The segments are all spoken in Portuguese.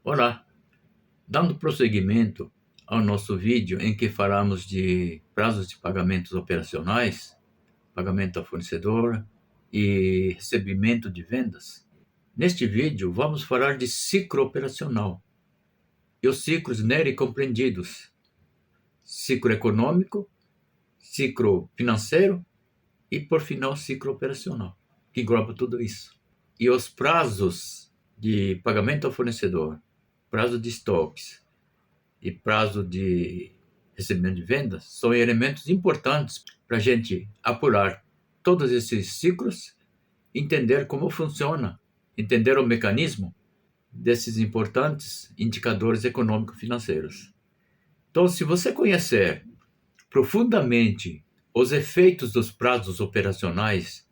Olá, dando prosseguimento ao nosso vídeo em que falamos de prazos de pagamentos operacionais, pagamento ao fornecedor e recebimento de vendas, neste vídeo vamos falar de ciclo operacional e os ciclos nele compreendidos: ciclo econômico, ciclo financeiro e, por final, ciclo operacional, que engloba tudo isso. E os prazos de pagamento ao fornecedor, prazo de estoques e prazo de recebimento de vendas são elementos importantes para a gente apurar todos esses ciclos, entender como funciona, entender o mecanismo desses importantes indicadores econômico-financeiros. Então, se você conhecer profundamente os efeitos dos prazos operacionais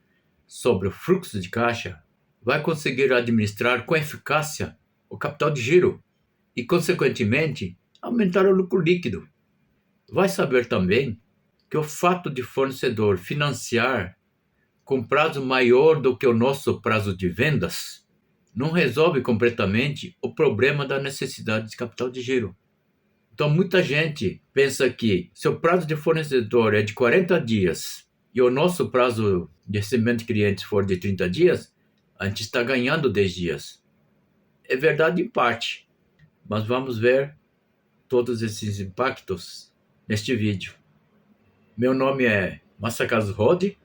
sobre o fluxo de caixa, vai conseguir administrar com eficácia o capital de giro e, consequentemente, aumentar o lucro líquido. Vai saber também que o fato de fornecedor financiar com prazo maior do que o nosso prazo de vendas não resolve completamente o problema da necessidade de capital de giro. Então, muita gente pensa que se o prazo de fornecedor é de 40 dias e o nosso prazo de recebimento de clientes for de 30 dias, a gente está ganhando 10 dias. É verdade em parte, mas vamos ver todos esses impactos neste vídeo. Meu nome é Masakazu Rode,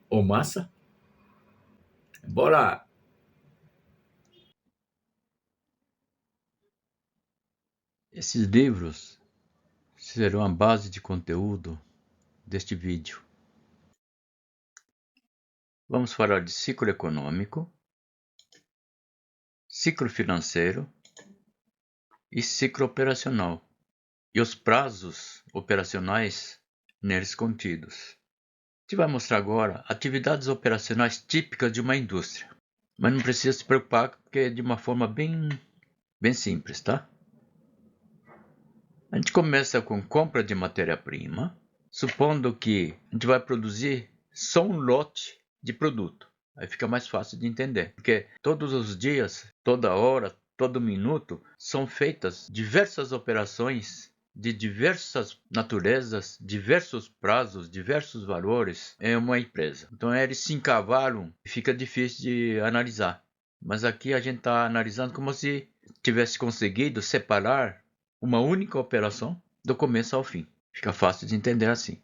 ou Massa. Bora! Esses livros serão a base de conteúdo deste vídeo. Vamos falar de ciclo econômico, ciclo financeiro e ciclo operacional, e os prazos operacionais neles contidos. A gente vai mostrar agora atividades operacionais típicas de uma indústria, mas não precisa se preocupar porque é de uma forma bem simples, tá? A gente começa com compra de matéria-prima, supondo que a gente vai produzir só um lote de produto. Aí fica mais fácil de entender, porque todos os dias, toda hora, todo minuto, são feitas diversas operações de diversas naturezas, diversos prazos, diversos valores em uma empresa. Então eles se encavalam e fica difícil de analisar. Mas aqui a gente está analisando como se tivesse conseguido separar uma única operação do começo ao fim. Fica fácil de entender assim.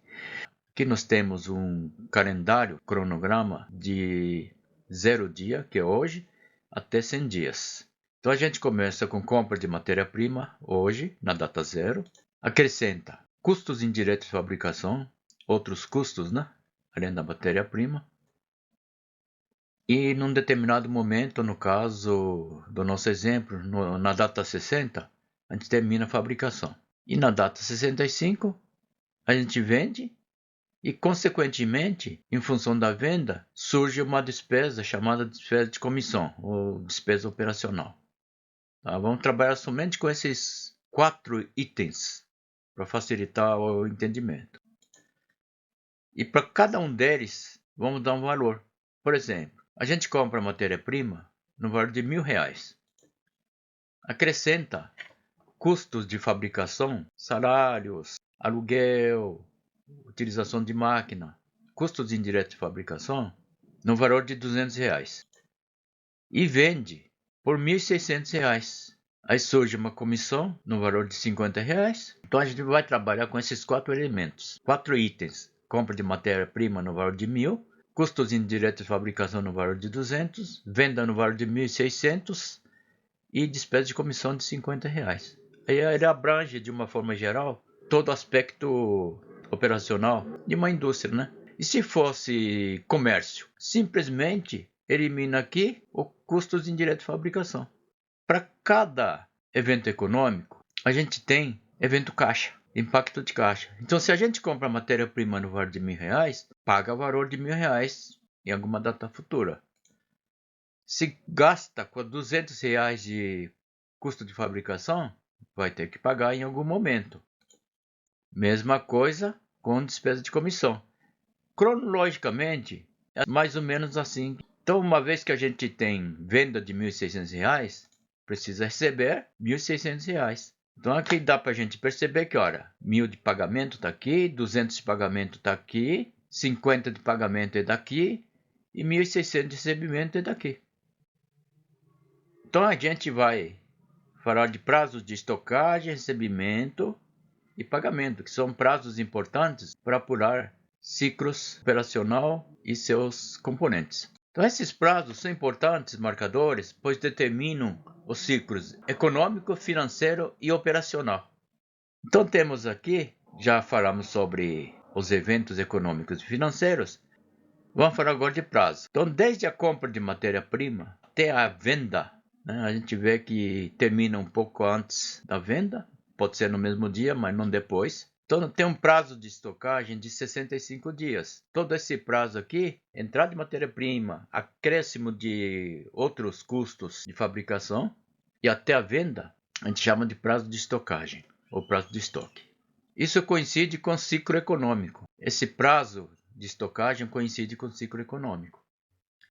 Aqui nós temos um calendário, cronograma de 0 dia, que é hoje, até 100 dias. Então a gente começa com compra de matéria-prima, hoje, na data 0. Acrescenta custos indiretos de fabricação, outros custos, né? Além da matéria-prima. E num determinado momento, no caso do nosso exemplo, na data 60, a gente termina a fabricação. E na data 65, a gente vende e, consequentemente, em função da venda, surge uma despesa chamada despesa de comissão, ou despesa operacional. Tá? Vamos trabalhar somente com esses 4 itens para facilitar o entendimento. E para cada um deles, vamos dar um valor. Por exemplo, a gente compra matéria-prima no valor de R$1.000. Acrescenta custos de fabricação, salários, aluguel, utilização de máquina, custos indiretos de fabricação, no valor de R$200. E vende por R$1.600. Aí surge uma comissão no valor de R$50. Então a gente vai trabalhar com esses 4 elementos, 4 itens. Compra de matéria-prima no valor de R$1.000, custos indiretos de fabricação no valor de R$200, venda no valor de R$1.600 e despesa de comissão de R$50. Aí ele abrange, de uma forma geral, todo aspecto operacional de uma indústria, né? E se fosse comércio, simplesmente elimina aqui os custos indiretos de fabricação. Para cada evento econômico, a gente tem evento caixa, impacto de caixa. Então, se a gente compra matéria-prima no valor de R$1.000, paga o valor de R$1.000 em alguma data futura. Se gasta com R$200 de custo de fabricação, vai ter que pagar em algum momento. Mesma coisa com despesa de comissão. Cronologicamente, é mais ou menos assim. Então, uma vez que a gente tem venda de R$1.600, precisa receber R$1.600. Então aqui dá para a gente perceber que, olha, 1.000 de pagamento está aqui, 200 de pagamento está aqui, 50 de pagamento é daqui e 1.600 de recebimento é daqui. Então a gente vai falar de prazos de estocagem, recebimento e pagamento, que são prazos importantes para apurar ciclos operacional e seus componentes. Então esses prazos são importantes marcadores, pois determinam os ciclos econômico, financeiro e operacional. Então temos aqui, já falamos sobre os eventos econômicos e financeiros, vamos falar agora de prazo. Então desde a compra de matéria-prima até a venda, né, a gente vê que termina um pouco antes da venda, pode ser no mesmo dia, mas não depois. Então tem um prazo de estocagem de 65 dias. Todo esse prazo aqui, entrada de matéria-prima, acréscimo de outros custos de fabricação e até a venda, a gente chama de prazo de estocagem ou prazo de estoque. Isso coincide com o ciclo econômico. Esse prazo de estocagem coincide com o ciclo econômico.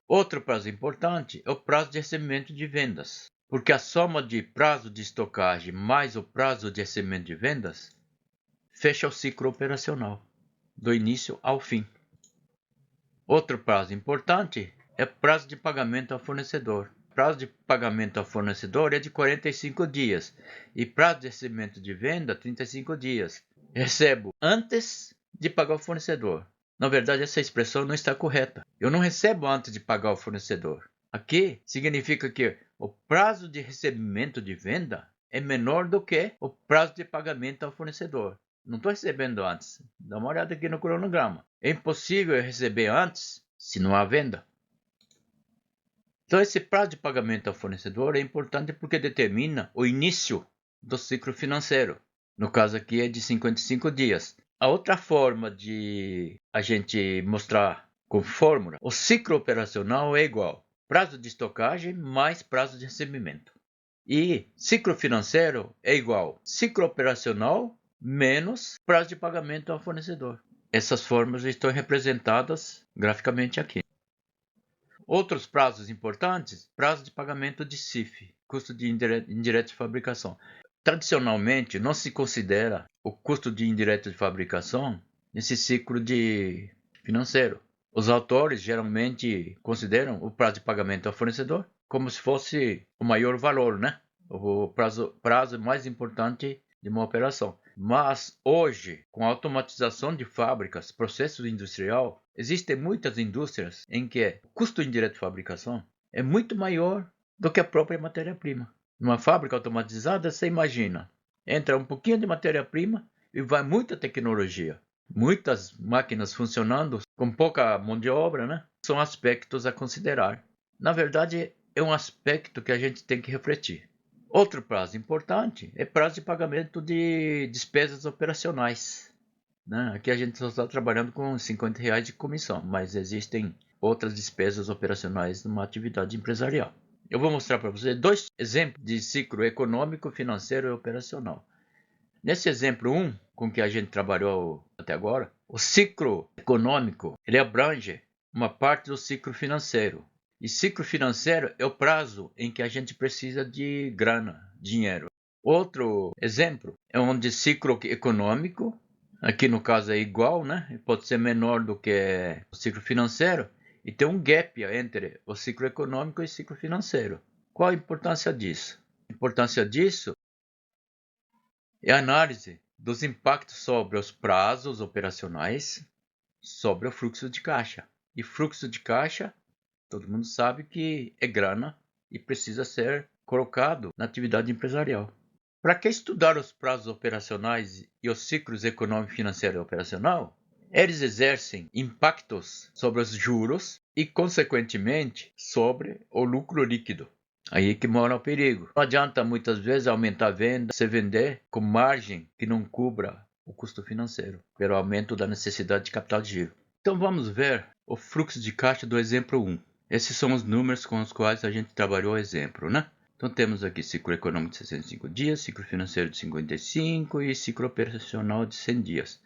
Outro prazo importante é o prazo de recebimento de vendas, porque a soma de prazo de estocagem mais o prazo de recebimento de vendas fecha o ciclo operacional, do início ao fim. Outro prazo importante é o prazo de pagamento ao fornecedor. O prazo de pagamento ao fornecedor é de 45 dias e prazo de recebimento de venda 35 dias. Recebo antes de pagar o fornecedor. Na verdade, essa expressão não está correta. Eu não recebo antes de pagar o fornecedor. Aqui significa que o prazo de recebimento de venda é menor do que o prazo de pagamento ao fornecedor. Não estou recebendo antes. Dá uma olhada aqui no cronograma. É impossível receber antes se não há venda. Então esse prazo de pagamento ao fornecedor é importante porque determina o início do ciclo financeiro. No caso aqui é de 55 dias. A outra forma de a gente mostrar com fórmula, o ciclo operacional é igual. Prazo de estocagem mais prazo de recebimento. E ciclo financeiro é igual. Ciclo operacional menos prazo de pagamento ao fornecedor. Essas fórmulas estão representadas graficamente aqui. Outros prazos importantes, prazo de pagamento de CIF, custo de indireto de fabricação. Tradicionalmente, não se considera o custo de indireto de fabricação nesse ciclo financeiro. Os autores geralmente consideram o prazo de pagamento ao fornecedor como se fosse o maior valor, né? O prazo mais importante de uma operação. Mas hoje, com a automatização de fábricas, processo industrial, existem muitas indústrias em que o custo indireto de fabricação é muito maior do que a própria matéria-prima. Numa fábrica automatizada, você imagina, entra um pouquinho de matéria-prima e vai muita tecnologia. Muitas máquinas funcionando com pouca mão de obra, né? São aspectos a considerar. Na verdade, é um aspecto que a gente tem que refletir. Outro prazo importante é prazo de pagamento de despesas operacionais. Né? Aqui a gente só está trabalhando com R$50 de comissão, mas existem outras despesas operacionais numa atividade empresarial. Eu vou mostrar para vocês dois exemplos de ciclo econômico, financeiro e operacional. Nesse exemplo 1, com que a gente trabalhou até agora, o ciclo econômico ele abrange uma parte do ciclo financeiro. E ciclo financeiro é o prazo em que a gente precisa de grana, dinheiro. Outro exemplo é onde ciclo econômico, aqui no caso é igual, né? Pode ser menor do que o ciclo financeiro, e tem um gap entre o ciclo econômico e o ciclo financeiro. Qual a importância disso? A importância disso é a análise dos impactos sobre os prazos operacionais, sobre o fluxo de caixa. E fluxo de caixa, todo mundo sabe que é grana e precisa ser colocado na atividade empresarial. Para que estudar os prazos operacionais e os ciclos econômico, financeiro e operacional? Eles exercem impactos sobre os juros e, consequentemente, sobre o lucro líquido. Aí que mora o perigo. Não adianta muitas vezes aumentar a venda, se vender com margem que não cubra o custo financeiro, pelo aumento da necessidade de capital de giro. Então vamos ver o fluxo de caixa do exemplo 1. Esses são os números com os quais a gente trabalhou o exemplo, né? Então temos aqui ciclo econômico de 65 dias, ciclo financeiro de 55 e ciclo operacional de 100 dias.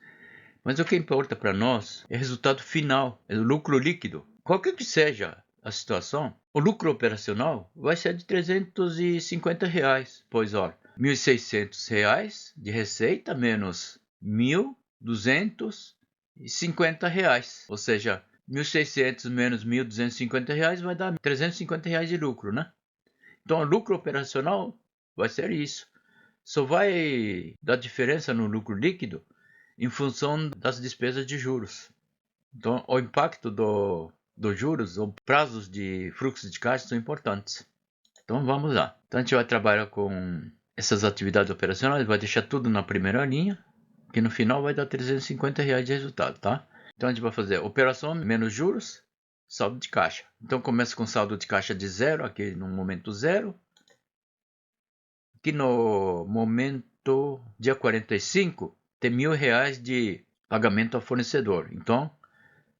Mas o que importa para nós é o resultado final, é o lucro líquido. Qualquer que seja a situação, O lucro operacional vai ser de R$350, pois olha, R$1.600 de receita menos R$1.250, ou seja, 1.600 menos R$1.250 vai dar R$350 de lucro, né? Então, o lucro operacional vai ser isso. Só vai dar diferença no lucro líquido em função das despesas de juros. Então, o impacto dos juros, os prazos de fluxo de caixa são importantes. Então, vamos lá. Então, a gente vai trabalhar com essas atividades operacionais, vai deixar tudo na primeira linha, que no final vai dar R$350 de resultado, tá? Então, a gente vai fazer operação menos juros, saldo de caixa. Então, começa com saldo de caixa de zero, aqui no momento zero. Aqui no momento, dia 45, tem R$1.000 de pagamento ao fornecedor. Então,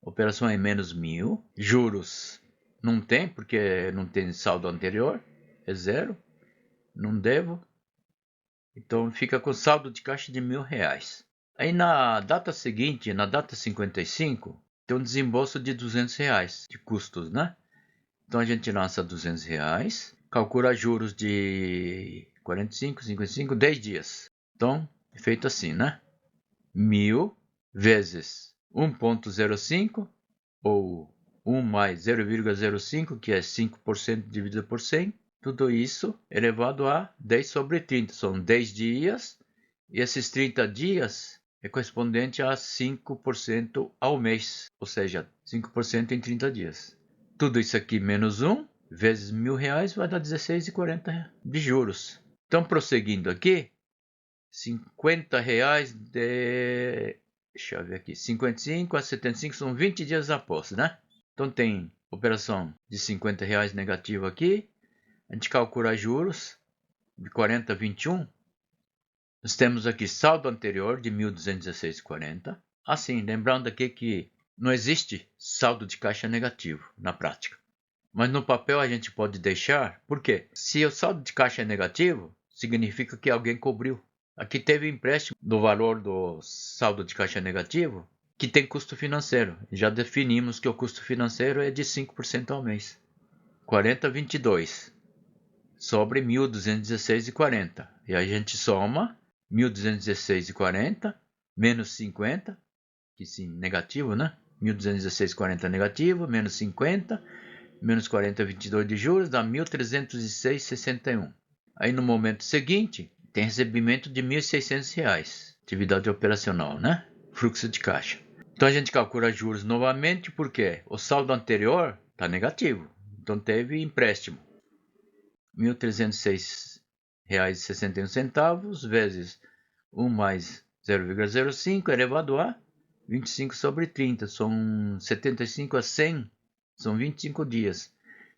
operação é menos 1.000. Juros não tem, porque não tem saldo anterior. É zero. Não devo. Então, fica com saldo de caixa de R$1.000. Aí, na data seguinte, na data 55, tem um desembolso de R$200 de custos, né? Então, a gente lança R$200. Calcula juros de 45, 55, 10 dias. Então, é feito assim, né? 1.000 vezes 1,05 ou 1 mais 0,05, que é 5% dividido por 100. Tudo isso elevado a 10 sobre 30. São 10 dias. E esses 30 dias é correspondente a 5% ao mês. Ou seja, 5% em 30 dias. Tudo isso aqui menos 1 vezes R$1.000 vai dar R$16,40 de juros. Então, prosseguindo aqui, R$50 de... Deixa eu ver aqui. 55 a 75 são 20 dias após, né? Então, tem operação de R$50 negativo aqui. A gente calcula juros de 40 a 21. Nós temos aqui saldo anterior de 1.216,40. Assim, lembrando aqui que não existe saldo de caixa negativo na prática. Mas no papel a gente pode deixar, por quê? Se o saldo de caixa é negativo, significa que alguém cobriu. Aqui teve empréstimo do valor do saldo de caixa negativo, que tem custo financeiro. Já definimos que o custo financeiro é de 5% ao mês. 40,22 sobre 1.216,40. E a gente soma 1.216,40 menos 50, que sim, negativo, né? 1.216,40 negativo, menos 50, menos 40,22 de juros, dá 1.306,61. Aí no momento seguinte, tem recebimento de R$1.600, atividade operacional, né? Fluxo de caixa. Então a gente calcula juros novamente, porque o saldo anterior está negativo. Então teve empréstimo. R$1.306,61 vezes 1 mais 0,05 elevado a 25 sobre 30. São 75 a 100. São 25 dias.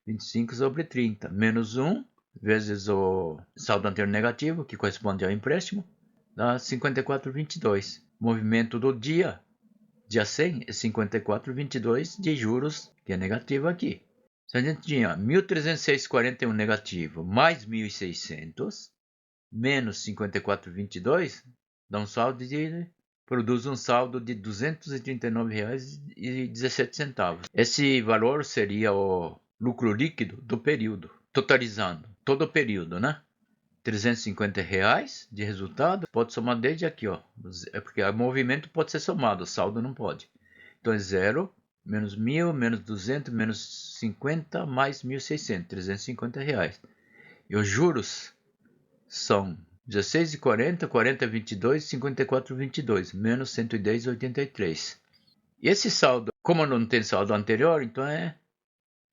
25 sobre 30. Menos 1 vezes o saldo anterior negativo, que corresponde ao empréstimo, dá 54,22. Movimento do dia 100, é 54,22 de juros, que é negativo aqui. Se a gente tinha 1.306,41 negativo mais 1.600 menos 54,22, dá um saldo produz um saldo de R$ 239,17. Esse valor seria o lucro líquido do período, totalizando todo o período, né? R$350 de resultado, pode somar desde aqui, ó. É porque o movimento pode ser somado, o saldo não pode. Então é 0, menos 1.000, menos 200, menos 50, mais 1.600, R$350. E os juros são 16,40, 40,22, 54,22, menos 110,83. E esse saldo, como não tem saldo anterior, então é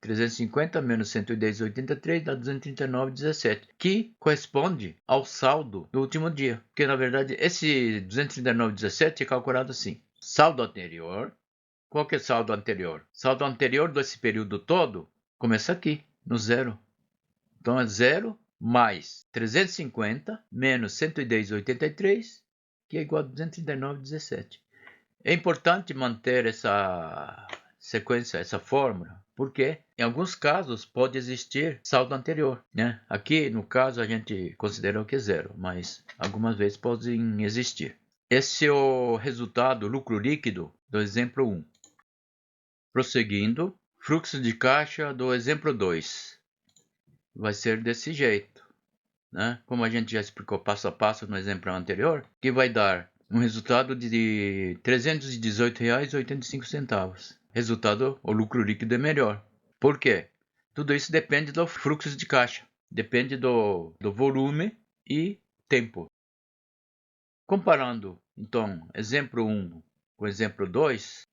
350 menos 110,83 dá 239,17, que corresponde ao saldo do último dia. Porque, na verdade, esse 239,17 é calculado assim. Saldo anterior. Qual que é o saldo anterior? Saldo anterior desse período todo começa aqui, no zero. Então, é 0 mais 350 menos 110,83, que é igual a 239,17. É importante manter essa sequência, essa fórmula, porque em alguns casos pode existir saldo anterior, né? Aqui, no caso, a gente considera que é zero, mas algumas vezes podem existir. Esse é o resultado, lucro líquido, do exemplo 1. Prosseguindo, Fluxo de caixa do exemplo 2 vai ser desse jeito, né? Como a gente já explicou passo a passo no exemplo anterior, que vai dar um resultado de R$ 318,85. Resultado, o lucro líquido é melhor. Por quê? Tudo isso depende do fluxo de caixa, depende do volume e tempo. Comparando, então, exemplo 1 com exemplo 2,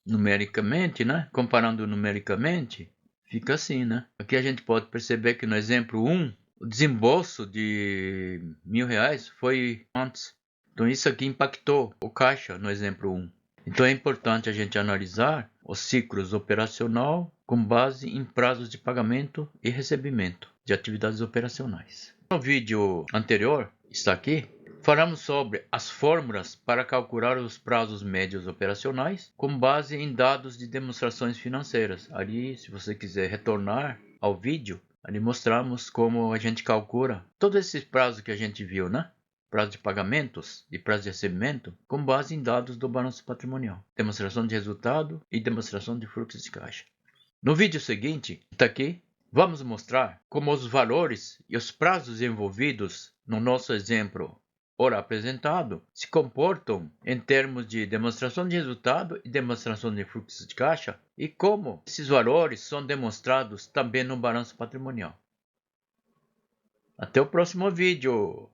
numericamente, né? Comparando numericamente, fica assim, né? Aqui a gente pode perceber que no exemplo 1, o desembolso de R$ 1.000 foi antes. Então isso aqui impactou o caixa no exemplo 1. Então é importante a gente analisar os ciclos operacional com base em prazos de pagamento e recebimento de atividades operacionais. No vídeo anterior, está aqui, falamos sobre as fórmulas para calcular os prazos médios operacionais com base em dados de demonstrações financeiras. Ali, se você quiser retornar ao vídeo, ali mostramos como a gente calcula todos esses prazos que a gente viu, né? Prazo de pagamentos e prazo de recebimento com base em dados do balanço patrimonial, demonstração de resultado e demonstração de fluxo de caixa. No vídeo seguinte, está aqui, vamos mostrar como os valores e os prazos envolvidos no nosso exemplo ora apresentado se comportam em termos de demonstração de resultado e demonstração de fluxo de caixa e como esses valores são demonstrados também no balanço patrimonial. Até o próximo vídeo!